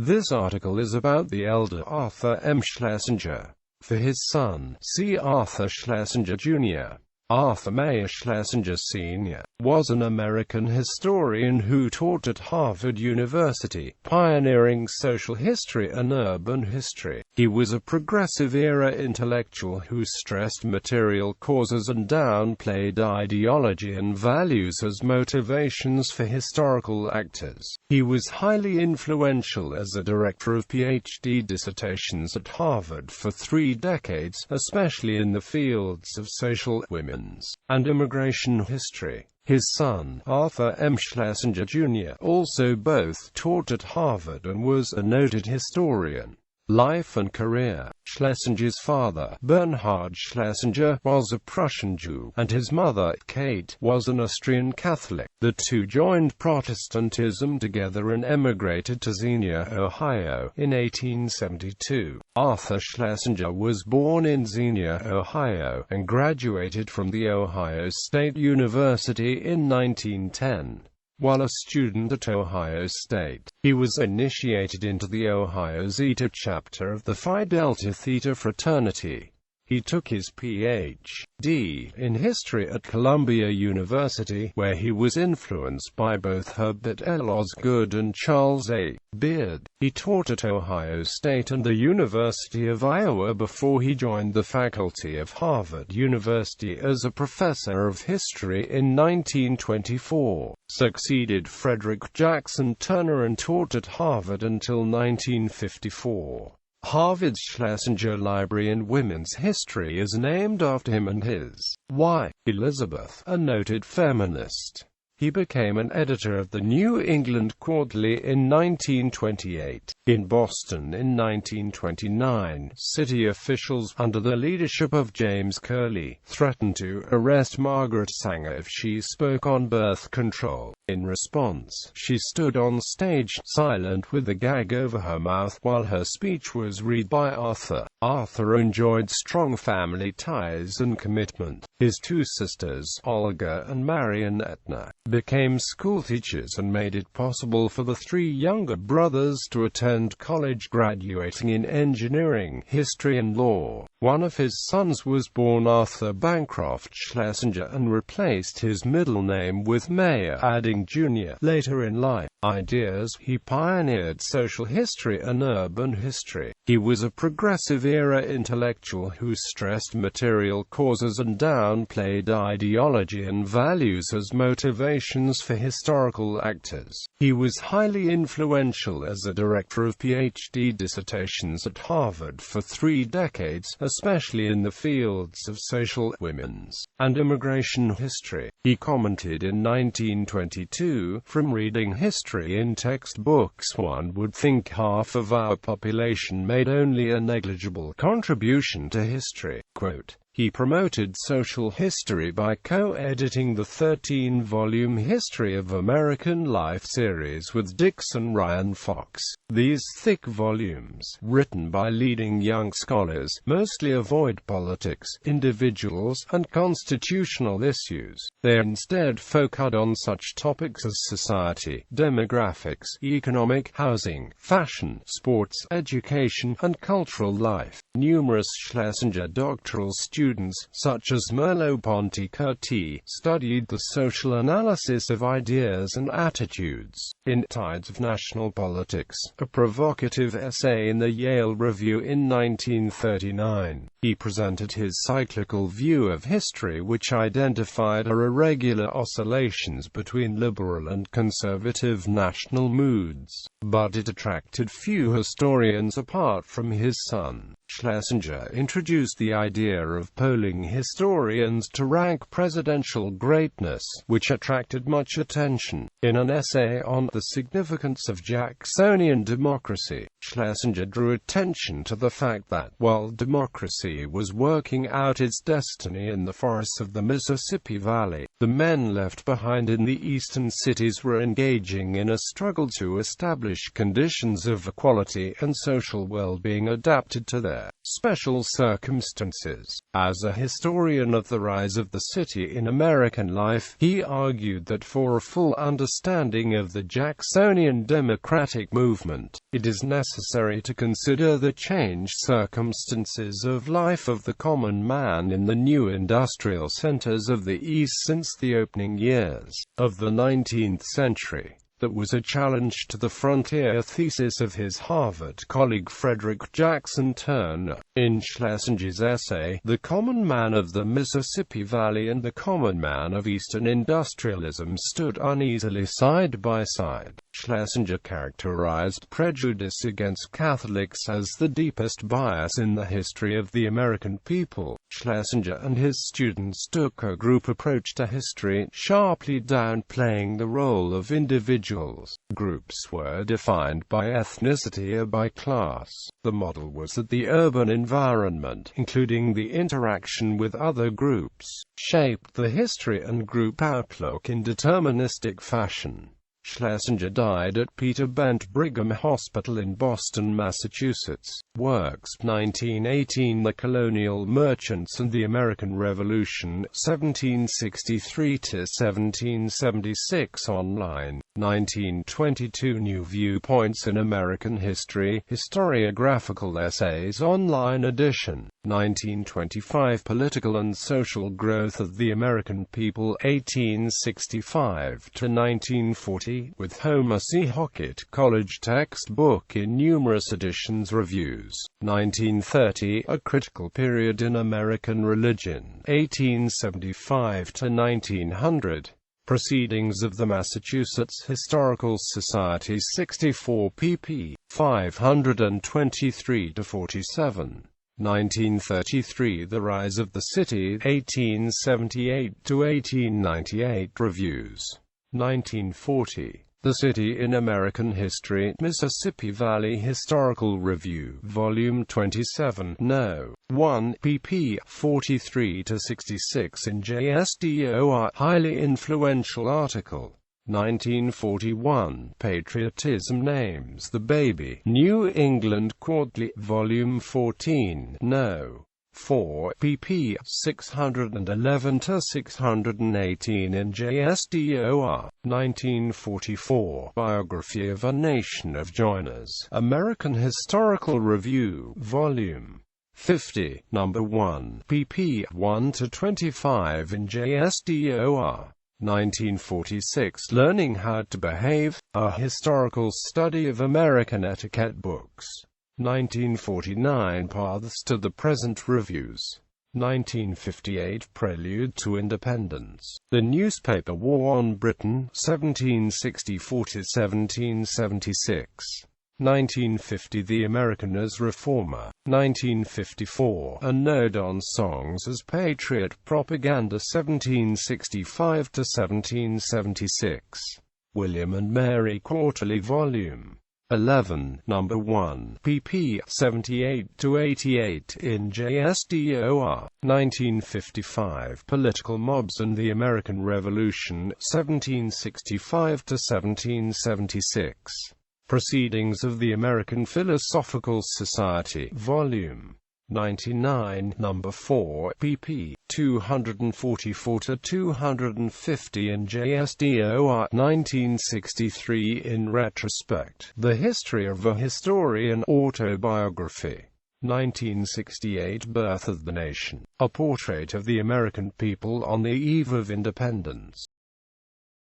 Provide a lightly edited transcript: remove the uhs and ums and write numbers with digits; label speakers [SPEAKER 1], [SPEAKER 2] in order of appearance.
[SPEAKER 1] This article is about the elder Arthur M. Schlesinger. For his son, see Arthur Schlesinger Jr. Arthur Meier Schlesinger Sr. was an American historian who taught at Harvard University, pioneering social history and urban history. He was a progressive-era intellectual who stressed material causes and downplayed ideology and values as motivations for historical actors. He was highly influential as a director of PhD dissertations at Harvard for 3 decades, especially in the fields of social, women's, and immigration history. His son, Arthur M. Schlesinger Jr., also both taught at Harvard and was a noted historian. Life and career. Schlesinger's father, Bernhard Schlesinger, was a Prussian Jew, and his mother, Kate, was an Austrian Catholic. The two joined Protestantism together and emigrated to Xenia, Ohio, in 1872. Arthur Schlesinger was born in Xenia, Ohio, and graduated from The Ohio State University in 1910. While a student at Ohio State, he was initiated into the Ohio Zeta chapter of the Phi Delta Theta fraternity. He took his Ph.D. in history at Columbia University, where he was influenced by both Herbert L. Osgood and Charles A. Beard. He taught at Ohio State and the University of Iowa before he joined the faculty of Harvard University as a professor of history in 1924. Succeeded Frederick Jackson Turner and taught at Harvard until 1954. Harvard's Schlesinger Library in Women's History is named after him and his wife, Elizabeth, a noted feminist. He became an editor of the New England Quarterly in 1928. In Boston in 1929, city officials, under the leadership of James Curley, threatened to arrest Margaret Sanger if she spoke on birth control. In response, she stood on stage, silent with a gag over her mouth, while her speech was read by Arthur. Arthur enjoyed strong family ties and commitment. His 2 sisters, Olga and Marian Etna, became schoolteachers and made it possible for the 3 younger brothers to attend college, graduating in engineering, history and law. One of his sons was born Arthur Bancroft Schlesinger and replaced his middle name with Meier, adding Jr. later in life. Ideas. He pioneered social history and urban history. He was a progressive-era intellectual who stressed material causes and downplayed ideology and values as motivations for historical actors. He was highly influential as a director of PhD dissertations at Harvard for 3 decades, especially in the fields of social, women's, and immigration history. He commented in 1922, "From reading history in textbooks one would think half of our population made only a negligible contribution to history." Quote, he promoted social history by co-editing the 13-volume History of American Life series with Dixon Ryan Fox. These thick volumes, written by leading young scholars, mostly avoid politics, individuals, and constitutional issues. They instead focused on such topics as society, demographics, economic, housing, fashion, sports, education, and cultural life. Numerous Schlesinger doctoral students, such as Merleau-Ponty studied the social analysis of ideas and attitudes. In Tides of National Politics, a provocative essay in the Yale Review in 1939, he presented his cyclical view of history, which identified irregular oscillations between liberal and conservative national moods. But it attracted few historians apart from his son. Schlesinger introduced the idea of polling historians to rank presidential greatness, which attracted much attention. In an essay on the significance of Jacksonian democracy, Schlesinger drew attention to the fact that, while democracy Confederacy was working out its destiny in the forests of the Mississippi Valley. The men left behind in the eastern cities were engaging in a struggle to establish conditions of equality and social well-being adapted to their special circumstances. As a historian of the rise of the city in American life, he argued that for a full understanding of the Jacksonian democratic movement, it is necessary to consider the changed circumstances of life of the common man in the new industrial centers of the East since the opening years of the 19th century. That was a challenge to the frontier thesis of his Harvard colleague Frederick Jackson Turner. In Schlesinger's essay, The Common Man of the Mississippi Valley and the Common Man of Eastern Industrialism stood uneasily side by side. Schlesinger characterized prejudice against Catholics as the deepest bias in the history of the American people. Schlesinger and his students took a group approach to history, sharply downplaying the role of individuals. Groups were defined by ethnicity or by class. The model was that the urban environment, including the interaction with other groups, shaped the history and group outlook in deterministic fashion. Schlesinger died at Peter Bent Brigham Hospital in Boston, Massachusetts. Works 1918 The Colonial Merchants and the American Revolution, 1763–1776 online. 1922 New Viewpoints in American History, Historiographical Essays online edition. 1925 Political and Social Growth of the American People, 1865–1940, with Homer C. Hockett College textbook in numerous editions. Reviews. 1930 A Critical Period in American Religion, 1875–1900. Proceedings of the Massachusetts Historical Society, 64 pp. 523–47. 1933 The Rise of the City, 1878–1898. Reviews. 1940 The City in American History, Mississippi Valley Historical Review, Volume 27, No. 1, pp. 43–66 in JSDOR. Highly influential article. 1941 Patriotism Names the Baby, New England Quarterly, Volume 14, No. 4, pp. 611–618 in JSDOR. 1944 Biography of a Nation of Joiners, American Historical Review, Volume 50, No. 1, pp. 1–25 in JSDOR. 1946 Learning How to Behave, A Historical Study of American Etiquette Books. 1949 Paths to the Present Reviews. 1958 Prelude to Independence, The Newspaper War on Britain, 1764–1776. 1950 The American as Reformer. 1954 A Node on Songs as Patriot Propaganda, 1765–1776. William and Mary Quarterly, Volume 11, No. 1, pp. 78–88 in JSDOR. 1955 Political Mobs and the American Revolution, 1765–1776. Proceedings of the American Philosophical Society, Volume 99, No. 4, pp. 244–250 in JSDOR. 1963 In Retrospect, The History of a Historian Autobiography. 1968 Birth of the Nation, A Portrait of the American People on the Eve of Independence.